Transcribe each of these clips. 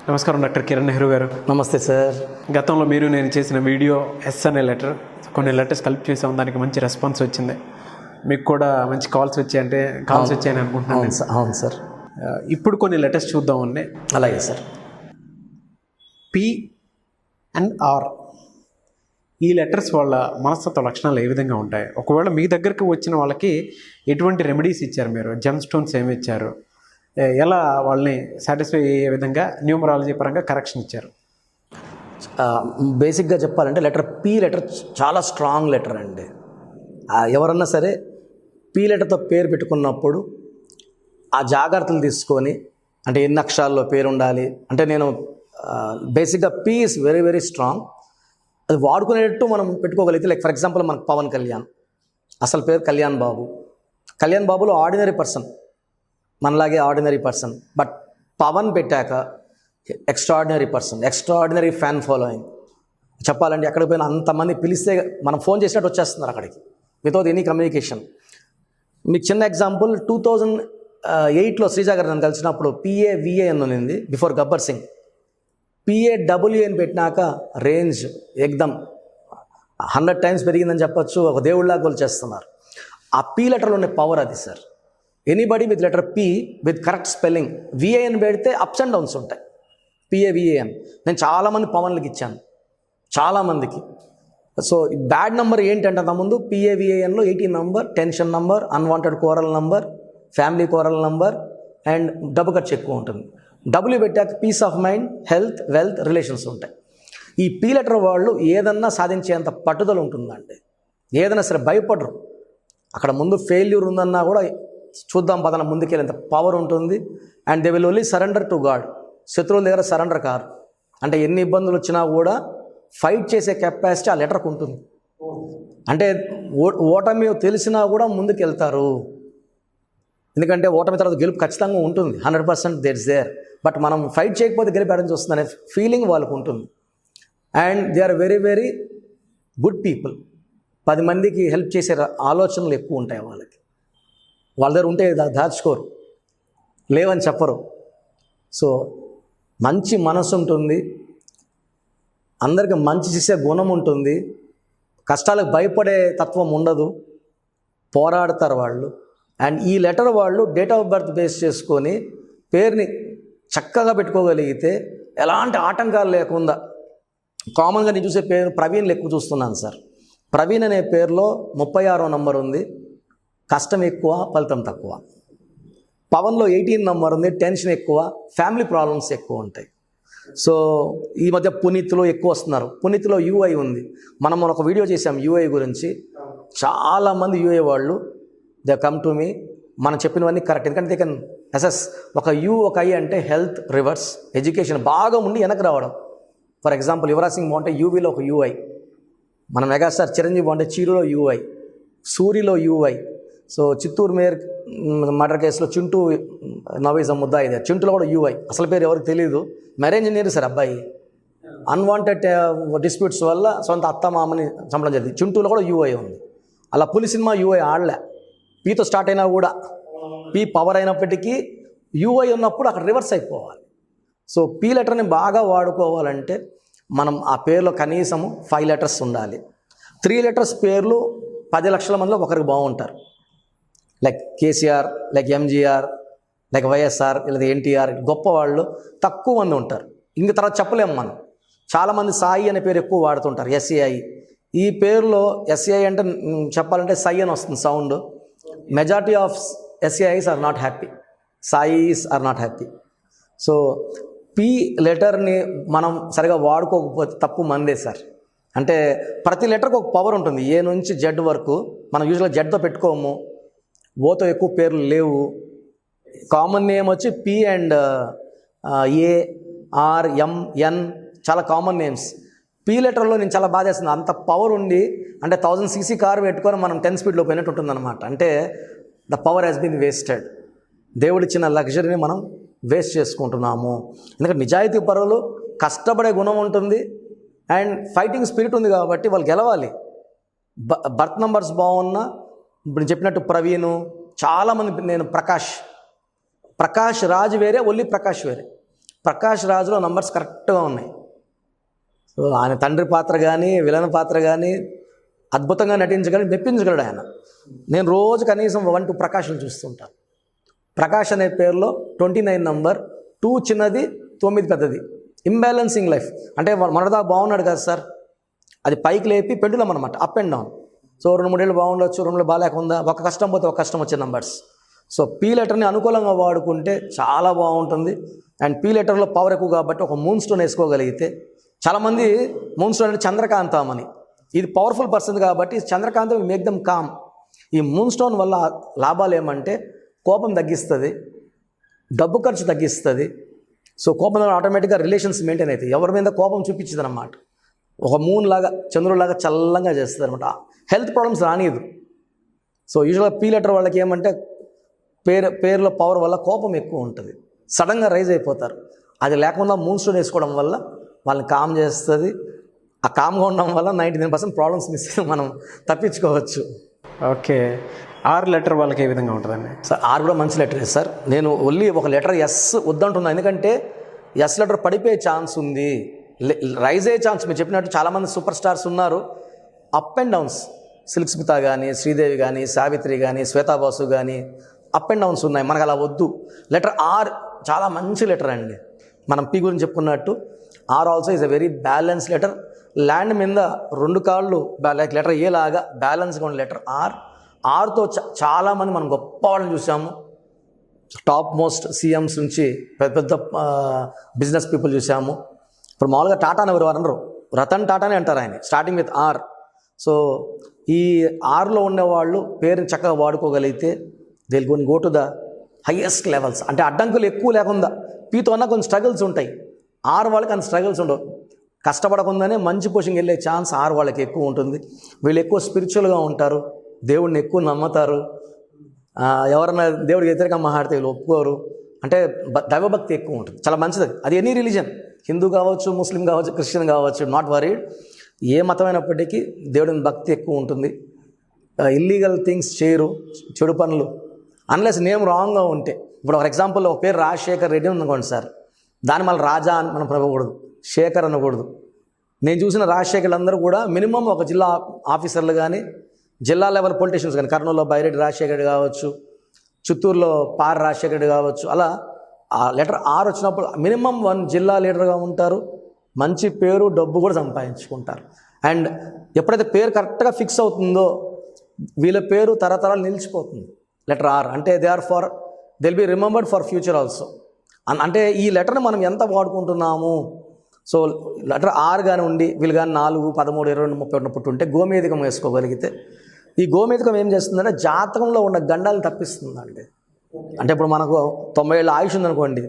నమస్కారం డాక్టర్ కిరణ్ నెహ్రూ గారు. నమస్తే సార్. గతంలో మీరు నేను చేసిన వీడియో ఎస్ అనే లెటర్, కొన్ని లెటర్స్ కలిపి చేసాం, దానికి మంచి రెస్పాన్స్ వచ్చింది. మీకు కూడా మంచి కాల్స్ వచ్చాయని అనుకుంటున్నాను. అవును సార్. ఇప్పుడు కొన్ని లెటర్స్ చూద్దామండి. అలాగే సార్. పి అండ్ ఆర్, ఈ లెటర్స్ వాళ్ళ మనస్తత్వ లక్షణాలు ఏ విధంగా ఉంటాయి? ఒకవేళ మీ దగ్గరికి వచ్చిన వాళ్ళకి ఎటువంటి రెమెడీస్ ఇచ్చారు? మీరు జెమ్ స్టోన్స్ ఏమి ఇచ్చారు? ఎలా వాళ్ళని సాటిస్ఫై అయ్యే విధంగా న్యూమరాలజీ పరంగా కరెక్షన్ ఇచ్చారు? బేసిక్గా చెప్పాలంటే పి లెటర్ చాలా స్ట్రాంగ్ లెటర్ అండి. ఎవరన్నా సరే పి లెటర్తో పేరు పెట్టుకున్నప్పుడు ఆ జాగ్రత్తలు తీసుకొని, అంటే ఎన్ని అక్షరాల్లో పేరు ఉండాలి అంటే, నేను బేసిక్గా P is very very strong. అది వాడుకునేటట్టు మనం పెట్టుకోగలిగితే, లైక్ ఫర్ ఎగ్జాంపుల్ మనకు పవన్ కళ్యాణ్, అసలు పేరు కళ్యాణ్ బాబు. కళ్యాణ్ బాబులో ఆర్డినరీ పర్సన్, మనలాగే ఆర్డినరీ పర్సన్. బట్ పవన్ పెట్టాక extraordinary person, extraordinary fan following. చెప్పాలంటే ఎక్కడికి పోయినా అంతమంది పిలిస్తే మనం ఫోన్ చేసినట్టు వచ్చేస్తున్నారు అక్కడికి, వితౌట్ ఎనీ కమ్యూనికేషన్. మీకు చిన్న ఎగ్జాంపుల్, 2008లో శ్రీజా గారు నన్ను కలిసినప్పుడు PAVA అని ఉంది, బిఫోర్ గబ్బర్ సింగ్. PAWA అని పెట్టినాక రేంజ్ ఎగ్దమ్ 100 times పెరిగిందని చెప్పచ్చు. ఒక దేవుళ్ళగా కొలిచేస్తున్నారు. ఆ పి లెటర్లో ఉండే పవర్ అది sir. Anybody with letter P with correct spelling, VAN పెడితే అప్స్ అండ్ డౌన్స్ ఉంటాయి. PAVAN. నేను చాలామంది పవన్లకి ఇచ్చాను, చాలామందికి. సో బ్యాడ్ నెంబర్ ఏంటంటే, అంతకుముందు PAVANలో 18 number, tension number, unwanted quarrel number, family quarrel number and డబ్బు ఖర్చు ఎక్కువ ఉంటుంది. W పెట్టాక peace of mind, health, wealth, relations ఉంటాయి. ఈ పి లెటర్ వాళ్ళు ఏదన్నా సాధించేంత పట్టుదల ఉంటుందండి. ఏదైనా సరే భయపడరు. అక్కడ ముందు ఫెయిల్యూర్ ఉందన్నా కూడా చూద్దాం పదన ముందుకెళ్ళేంత పవర్ ఉంటుంది. And they will only surrender to God. శత్రువుల దగ్గర సరెండర్ కారు. అంటే ఎన్ని ఇబ్బందులు వచ్చినా కూడా ఫైట్ చేసే కెపాసిటీ ఆ లెటర్కి ఉంటుంది. అంటే ఓటమి తెలిసినా కూడా ముందుకెళ్తారు. ఎందుకంటే ఓటమి తర్వాత గెలుపు ఖచ్చితంగా ఉంటుంది, 100% దేట్స్ దేర్. బట్ మనం ఫైట్ చేయకపోతే గెలిపేయడం చూస్తుంది అనే ఫీలింగ్ వాళ్ళకు ఉంటుంది. And they are very very good people. 10 మందికి హెల్ప్ చేసే ఆలోచనలు ఎక్కువ ఉంటాయి వాళ్ళకి. వాళ్ళ దగ్గర ఉంటే దాచుకోరు, లేవని చెప్పరు. సో మంచి మనసు ఉంటుంది, అందరికీ మంచి చేసే గుణం ఉంటుంది, కష్టాలకు భయపడే తత్వం ఉండదు, పోరాడతారు వాళ్ళు. అండ్ ఈ లెటర్ వాళ్ళు డేట్ ఆఫ్ బర్త్ బేస్ చేసుకొని పేరుని చక్కగా పెట్టుకోగలిగితే ఎలాంటి ఆటంకాలు లేకుండా, కామన్గా నేను చూసే పేరు ప్రవీణ్లు ఎక్కువ చూస్తున్నాను సార్. ప్రవీణ్ అనే పేరులో 36వ నంబర్ ఉంది, కష్టం ఎక్కువ, ఫలితం తక్కువ. పవన్లో 18 నంబర్ ఉంది, టెన్షన్ ఎక్కువ, ఫ్యామిలీ ప్రాబ్లమ్స్ ఎక్కువ ఉంటాయి. సో ఈ మధ్య పునీత్లో ఎక్కువ వస్తున్నారు. పునీత్లో UI ఉంది. మనం ఒక వీడియో చేసాం UI గురించి. చాలామంది UI వాళ్ళు దే కమ్ టు మీ, మనం చెప్పినవన్నీ కరెక్ట్. ఎందుకంటే దే కెన్ అసెస్. ఒక U ఒక I అంటే హెల్త్, రివర్స్, ఎడ్యుకేషన్ బాగా ఉండి వెనక్కి రావడం. ఫర్ ఎగ్జాంపుల్ యువరాజ్ సింగ్ బాగుంటే UVలో ఒక UI, మన మెగాస్టార్ చిరంజీవి బాగుంటే చీరులో UI, సూరిలో UI. So Chittoor mayor murder కేసులో చింటూ నవీజం ముద్దాయి, చింటూలో కూడా UI. అసలు పేరు ఎవరికి తెలియదు, మ్యారేజ్ ఇంజనీర్ సార్ అబ్బాయి. అన్వాంటెడ్ డిస్ప్యూట్స్ వల్ల సొంత అత్త మామని చంపడం జరిగింది. చింటూలో కూడా UI ఉంది. అలా పులి సినిమా UI ఆడలే, పీతో స్టార్ట్ అయినా కూడా పీ పవర్ అయినప్పటికీ UI ఉన్నప్పుడు అక్కడ రివర్స్ అయిపోవాలి. సో పీ లెటర్ని బాగా వాడుకోవాలంటే మనం ఆ పేరులో కనీసము 5 letters ఉండాలి. 3 letters పేర్లు 10 లక్షల మందిలో ఒకరికి బాగుంటారు. Like KCR, like MGR, like YSR, లేదా NTR, గొప్ప వాళ్ళు తక్కువ మంది ఉంటారు. ఇంక తర్వాత చెప్పలేము మనం. చాలామంది సాయి అనే పేరు ఎక్కువ వాడుతుంటారు, SAI. ఈ పేరులో SAI అంటే చెప్పాలంటే సై అని వస్తుంది sound. Majority of SAIs are not happy, సాయిస్ are not happy. So P లెటర్ని మనం సరిగా వాడుకోకపోతే తప్పు మందే సార్. అంటే ప్రతి లెటర్కి ఒక పవర్ ఉంటుంది. A నుంచి Z వరకు. మనం యూజువల్గా జెడ్తో పెట్టుకోము, ఓతో ఎక్కువ పేర్లు లేవు. కామన్ నేమ్ వచ్చి P and A, R, M, N చాలా కామన్ నేమ్స్. పి లెటర్లో నేను చాలా బాధ చేస్తుంది. అంత పవర్ ఉండి అంటే 1000cc కారు పెట్టుకొని మనం 10 స్పీడ్లో పోయినట్టు ఉంటుందన్నమాట. అంటే the power has been wasted. దేవుడిచ్చిన లగ్జరీని మనం వేస్ట్ చేసుకుంటున్నాము. ఎందుకంటే నిజాయితీ పరులు, కష్టపడే గుణం ఉంటుంది అండ్ ఫైటింగ్ స్పిరిట్ ఉంది కాబట్టి వాళ్ళు గెలవాలి. బర్త్ నంబర్స్ బాగున్నా, ఇప్పుడు చెప్పినట్టు ప్రవీణు, చాలామంది, నేను ప్రకాష్ రాజ్ వేరే, ఒల్లి ప్రకాష్ వేరే. ప్రకాష్ రాజులో నంబర్స్ కరెక్ట్గా ఉన్నాయి. సో ఆయన తండ్రి పాత్ర కానీ విలన్ పాత్ర కానీ అద్భుతంగా నటించగలి మెప్పించగలడు ఆయన. నేను రోజు కనీసం 1-2 ప్రకాష్లు చూస్తుంటాను. ప్రకాష్ అనే పేరులో 29 నంబర్, 2 చిన్నది 9 పెద్దది. ఇంబ్యాలెన్సింగ్ లైఫ్ అంటే మనదా బాగున్నాడు కదా సార్, అది పైకి లేపి పెండులం అనమాట, అప్ అండ్ డౌన్. సో 2-3 ఏళ్ళు బాగుండొచ్చు, 2 బాగాలేకుండా, ఒక కష్టం పోతే ఒక కష్టం వచ్చే నంబర్స్. సో పీ లెటర్ని అనుకూలంగా వాడుకుంటే చాలా బాగుంటుంది. అండ్ పీ లెటర్లో పవర్ ఎక్కువ కాబట్టి ఒక మూన్ స్టోన్ వేసుకోగలిగితే, చాలామంది మూన్ స్టోన్ అంటే చంద్రకాంతం అని, ఇది పవర్ఫుల్ పర్సన్ కాబట్టి చంద్రకాంతం విల్ మేక్ దమ్ కామ్. ఈ మూన్ స్టోన్ వల్ల లాభాలు ఏమంటే కోపం తగ్గిస్తుంది, డబ్బు ఖర్చు తగ్గిస్తుంది. సో కోపం ఆటోమేటిక్గా రిలేషన్స్ మెయింటైన్ అవుతాయి. ఎవరి మీద కోపం చూపించదు అనమాట. ఒక మూన్ లాగా చంద్రులాగా చల్లంగా చేస్తుంది అనమాట. హెల్త్ ప్రాబ్లమ్స్ రానియదు. సో యూజువల్గా పీ లెటర్ వాళ్ళకి ఏమంటే పేరులో పవర్ వల్ల కోపం ఎక్కువ ఉంటుంది, సడన్గా రైజ్ అయిపోతారు. అది లేకుండా మూన్ స్టోన్ వేసుకోవడం వల్ల వాళ్ళని కామ్ చేస్తుంది. ఆ కామ్గా ఉండడం వల్ల 99% ప్రాబ్లమ్స్ మనం తప్పించుకోవచ్చు. ఓకే, ఆర్ లెటర్ వాళ్ళకి ఏ విధంగా ఉంటుందండి? సార్ ఆర్ కూడా మంచి లెటరే సార్. నేను ఓన్లీ ఒక లెటర్ ఎస్ వద్దంటున్నాను, ఎందుకంటే ఎస్ లెటర్ పడిపోయే ఛాన్స్ ఉంది, రైజ్ అయ్యే ఛాన్స్. మీరు చెప్పినట్టు చాలామంది సూపర్ స్టార్స్ ఉన్నారు, up and downs. Silk Smitha కానీ, శ్రీదేవి కానీ, సావిత్రి కానీ, శ్వేతాబాసు కానీ అప్ అండ్ డౌన్స్ ఉన్నాయి. మనకు అలా వద్దు. లెటర్ ఆర్ చాలా మంచి లెటర్ అండి. మనం పి గురించి చెప్పుకున్నట్టు R also is a very balance letter. Land మీద 2 కాళ్ళు లైక్ లెటర్ ఏ లాగా బ్యాలెన్స్గా ఉన్న లెటర్ ఆర్. ఆర్తో చాలామంది మనం గొప్ప వాళ్ళని చూసాము. టాప్ మోస్ట్ సీఎంస్ నుంచి పెద్ద పెద్ద బిజినెస్ పీపుల్ చూసాము. ఇప్పుడు మామూలుగా టాటాని ఎవరు అనరు, రతన్ టాటానే అంటారు ఆయన, స్టార్టింగ్ విత్ ఆర్. సో ఈ ఆర్లో ఉండేవాళ్ళు పేరుని చక్కగా వాడుకోగలిగితే they will go to the highest levels. అంటే అడ్డంకులు ఎక్కువ లేకుండా, పీతో అన్న కొన్ని స్ట్రగుల్స్ ఉంటాయి, ఆర్ వాళ్ళకి అంత స్ట్రగుల్స్ ఉండవు. కష్టపడకుండానే మంచి పొజిషన్కి వెళ్ళే ఛాన్స్ ఆర్ వాళ్ళకి ఎక్కువ ఉంటుంది. వీళ్ళు ఎక్కువ స్పిరిచువల్గా ఉంటారు, దేవుడిని ఎక్కువ నమ్ముతారు. ఎవరన్నా దేవుడికి వ్యతిరేకంగా మాట్లాడితే వీళ్ళు ఒప్పుకోరు. అంటే దైవభక్తి ఎక్కువ ఉంటుంది, చాలా మంచిది. అది ఎనీ రిలీజన్, హిందూ కావచ్చు, ముస్లిం కావచ్చు, క్రిస్టియన్ కావచ్చు, నాట్ వరీడ్. ఏ మతమైనప్పటికీ దేవుడిని భక్తి ఎక్కువ ఉంటుంది. ఇల్లీగల్ థింగ్స్ చేయరు, చెడు పనులు, అన్లెస్ నేమ్ రాంగ్గా ఉంటే. ఇప్పుడు ఫర్ ఎగ్జాంపుల్ ఒక పేరు రాజశేఖర్ రెడ్డి ఉందనుకోండి సార్, దాన్ని మళ్ళీ రాజా అని మనం పిలవకూడదు, శేఖర్ అనకూడదు. నేను చూసిన రాజశేఖర్లు అందరూ కూడా మినిమం ఒక జిల్లా ఆఫీసర్లు కానీ, జిల్లా లెవెల్ పొలిటీషియన్స్ కానీ, కర్నూలులో బైరెడ్డి రాజశేఖర్ కావచ్చు, చిత్తూరులో పార్ రాజశేఖర్ కావచ్చు, అలా ఆ లెటర్ ఆర్ వచ్చినప్పుడు మినిమం 1 జిల్లా లీడర్గా ఉంటారు, మంచి పేరు డబ్బు కూడా సంపాదించుకుంటారు. అండ్ ఎప్పుడైతే పేరు కరెక్ట్గా ఫిక్స్ అవుతుందో వీళ్ళ పేరు తరతరాలు నిలిచిపోతుంది. లెటర్ ఆర్ అంటే they will be remembered for future also. అంటే ఈ లెటర్ని మనం ఎంత వాడుకుంటున్నాము. సో లెటర్ ఆర్ కానీ ఉండి వీళ్ళు కానీ 4, 13, 22, 31 పుట్టుంటే గోమేధికం వేసుకోగలిగితే, ఈ గోమేధికం ఏం చేస్తుందంటే జాతకంలో ఉన్న గండాలను తప్పిస్తుందండి. అంటే ఇప్పుడు మనకు 90 ఏళ్ళ ఆయుష్ ఉందనుకోండి,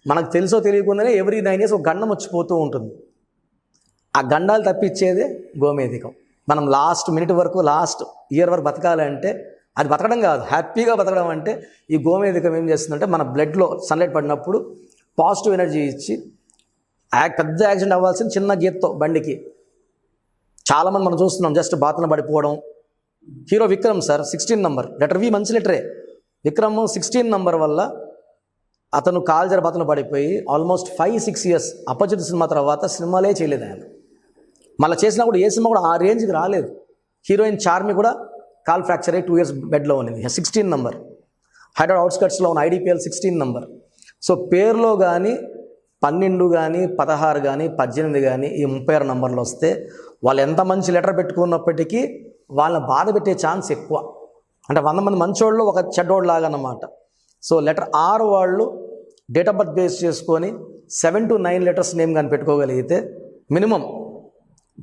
మనకు తెలుసో తెలియకుండానే ఎవ్రీ 9 years ఒక గండం వచ్చిపోతూ ఉంటుంది. ఆ గండాలు తప్పించేదే గోమేధికం. మనం లాస్ట్ మినిట్ వరకు, లాస్ట్ ఇయర్ వరకు బతకాలంటే, అది బతకడం కాదు, హ్యాపీగా బతకడం అంటే ఈ గోమేధికం ఏం చేస్తుందంటే మన బ్లడ్లో సన్లైట్ పడినప్పుడు పాజిటివ్ ఎనర్జీ ఇచ్చి, పెద్ద యాక్సిడెంట్ అవ్వాల్సిన చిన్న గీతతో బండికి చాలామంది మనం చూస్తున్నాం జస్ట్ బాత్రూంలో పడిపోవడం. Hero Vikram sir 16 number letter V మంచి లెటరే. విక్రమ్ 16 నంబర్ వల్ల అతను కాల్జర్ బాత్రూంలో పడిపోయి ఆల్మోస్ట్ 5-6 years అపరిచిత సినిమా తర్వాత సినిమాలే చేయలేదు ఆయన. మళ్ళీ చేసినా కూడా ఏ సినిమా కూడా ఆ రేంజ్కి రాలేదు. హీరోయిన్ చార్మి కూడా కాల్ ఫ్రాక్చర్ అయ్యి 2 years బెడ్లో ఉన్నది. 16 నంబర్. హైదరాబాద్ అవుట్స్కట్స్లో ఉన్న IDPL 16 నంబర్. సో పేరులో కానీ 12 కానీ 16 కానీ 18 కానీ ఈ 36 నంబర్లు వస్తే వాళ్ళు ఎంత మంచి లెటర్ పెట్టుకున్నప్పటికీ వాళ్ళని బాధ పెట్టే ఛాన్స్ ఎక్కువ. అంటే 100 మంది మంచోళ్ళు ఒక చెడ్డోళ్ళు లాగా అన్నమాట. సో లెటర్ ఆర్ వాళ్ళు డేట్ ఆఫ్ బర్త్ బేస్ చేసుకొని 7 to 9 లెటర్స్ నేమ్ కానీ పెట్టుకోగలిగితే మినిమం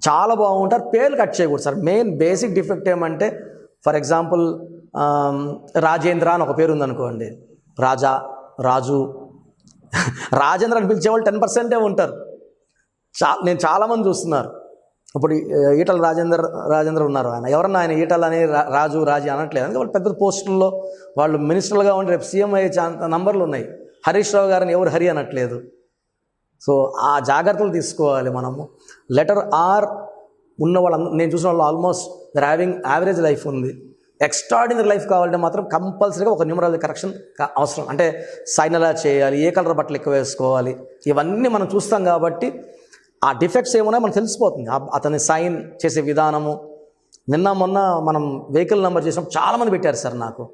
చాలా బాగుంటారు. పేర్లు కట్ చేయకూడదు సార్. మెయిన్ బేసిక్ డిఫెక్ట్ ఏమంటే, ఫర్ ఎగ్జాంపుల్ రాజేంద్ర అని ఒక పేరు ఉందనుకోండి, రాజా, రాజు, రాజేంద్ర అని పిలిచేవాళ్ళు 10% ఉంటారు. నేను చాలామంది చూస్తున్నారు. ఇప్పుడు ఈటల రాజేంద్ర ఉన్నారు, ఆయన ఎవరన్నా ఆయన ఈటల అని రాజు రాజీ అనట్లేదు. అందుకే వాళ్ళు పెద్ద పోస్టుల్లో వాళ్ళు మినిస్టర్లుగా ఉండి రేపు సీఎం అయ్యే నంబర్లు ఉన్నాయి. హరీష్ రావు గారిని ఎవరు హరి అనట్లేదు. సో ఆ జాగ్రత్తలు తీసుకోవాలి మనము. లెటర్ ఆర్ ఉన్న వాళ్ళు నేను చూసిన వాళ్ళు almost their having average life ఉంది. ఎక్స్ట్రాడినరీ లైఫ్ కావాలంటే మాత్రం కంపల్సరీగా ఒక న్యూమరాలజీ కరెక్షన్ అవసరం. అంటే సైన్ ఎలా చేయాలి, ఏ కలర్ బట్టలు ఎక్కువ వేసుకోవాలి, ఇవన్నీ మనం చూస్తాం కాబట్టి ఆ డిఫెక్ట్స్ ఏమున్నాయో మనకు తెలిసిపోతుంది. అతని సైన్ చేసే విధానము. మొన్న మనం వెహికల్ నెంబర్ చేసినప్పుడు చాలామంది పెట్టారు సార్ నాకు.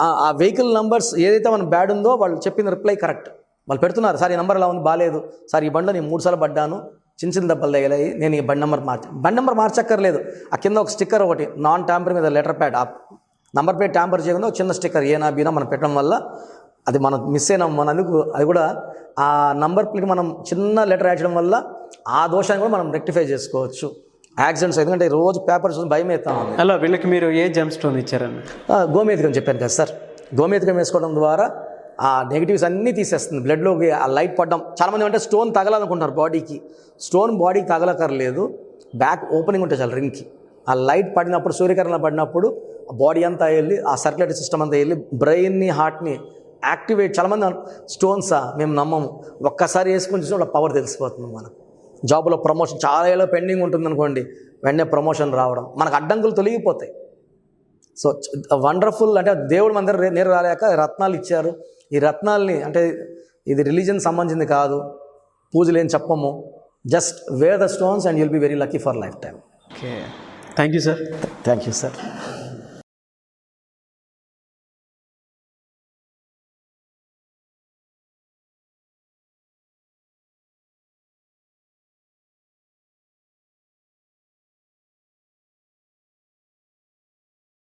ఆ వెహికల్ నెంబర్స్ ఏదైతే మనం బ్యాడ్ ఉందో వాళ్ళు చెప్పిన రిప్లై కరెక్ట్. వాళ్ళు పెడుతున్నారు, సార్ ఈ నెంబర్ ఎలా ఉంది, బాగాలేదు సార్, ఈ బండిలో నేను 3 సార్లు పడ్డాను, చిన్న దెబ్బలు తగిలాయి, నేను ఈ బండి నెంబర్ మార్చక్కర్లేదు. ఆ కింద ఒక స్టిక్కర్ ఒకటి నాన్ ట్యాంపర్ మీద లెటర్ ప్యాడ్, ఆ నంబర్ ప్లేట్ ట్యాంపర్ చేయకుండా ఒక చిన్న స్టిక్కర్ ఏనా బీనా మనం పెట్టడం వల్ల అది మనం మిస్ అయినాం. అందుకు అది కూడా ఆ నంబర్ ప్లేట్ మనం చిన్న లెటర్ యాడ్ చేయడం వల్ల ఆ దోషాన్ని కూడా మనం రెక్టిఫై చేసుకోవచ్చు. యాక్సిడెంట్స్ ఎందుకంటే రోజు పేపర్ చూసి భయం అవుతాం. అలా వీళ్ళకి మీరు ఏ జెమ్ స్టోన్ ఇచ్చారని? గోమేధికం చెప్పాను కదా సార్. గోమేధికం వేసుకోవడం ద్వారా ఆ నెగిటివ్స్ అన్నీ తీసేస్తుంది. బ్లడ్లోకి ఆ లైట్ పడడం, చాలామంది అంటే స్టోన్ తగలాలనుకుంటున్నారు బాడీకి. స్టోన్ బాడీకి తగలకర్లేదు, బ్యాక్ ఓపెనింగ్ ఉంటుంది చాలా రింగ్కి. ఆ లైట్ పడినప్పుడు, సూర్యకిరణాలు పడినప్పుడు బాడీ అంతా వెళ్ళి ఆ సర్క్యులేటరీ సిస్టమ్ అంతా వెళ్ళి బ్రెయిన్ని, హార్ట్ని యాక్టివేట్. చాలామంది స్టోన్సా మేము నమ్మము, ఒక్కసారి వేసుకొని చూసి వాళ్ళ పవర్ తెలిసిపోతుంది. మనకు జాబ్లో ప్రమోషన్ చాలా ఏళ్ళ పెండింగ్ ఉంటుంది అనుకోండి, వెంటనే ప్రమోషన్ రావడం, మనకు అడ్డంకులు తొలగిపోతాయి. So wonderful. అంటే దేవుడు మన దగ్గర నీరు రాలేక రత్నాలు ఇచ్చారు. ఈ రత్నాల్ని అంటే ఇది రిలీజన్ సంబంధించింది కాదు, పూజలు ఏం చెప్పము, just wear the stones and you'll be very lucky for life time. Okay, thank you sir. Thank you sir.